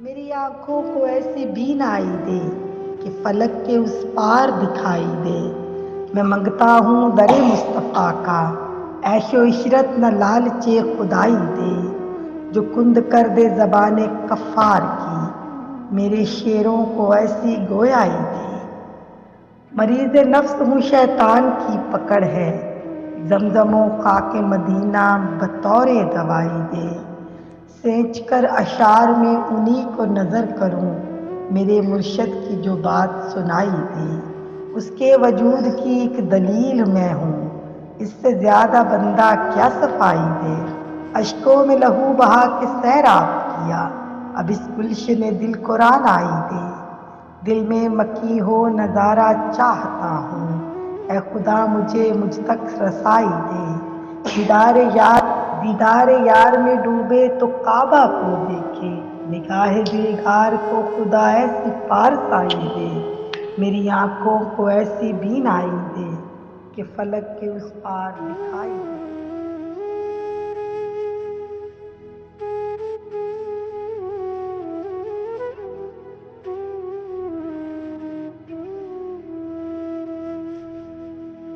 میری آنکھوں کو ایسی بینائی دے کہ فلک کے اس پار دکھائی دے۔ میں منگتا ہوں در مصطفیٰ کا، عیش و عشرت نہ لالچ خدائی دے، جو کند کر دے زبان کفار کی، میرے شعروں کو ایسی گویائی دے۔ مریض نفس ہوں، شیطان کی پکڑ ہے، زمزم و خاک مدینہ بطور دوائی دے۔ سینچ کر اشعار میں انہی کو نظر کروں، میرے مرشد کی جو بات سنائی دے۔ اس کے وجود کی ایک دلیل میں ہوں، اس سے زیادہ بندہ کیا صفائی دے۔ اشکوں میں لہو بہا کے سیراب کیا، اب اس گلشن دل کو رعنائی دے۔ دل میں مکی ہو نظارہ چاہتا ہوں، اے خدا مجھے مجھ تک رسائی دے۔ دیدار یار میں ڈوبے تو کعبہ کو دیکھے، نگاہ دلگار کو خدا ایسی پارسائی دے۔ میری آنکھوں کو ایسی بینائی دے کہ فلک کے اس پار دکھائی دے۔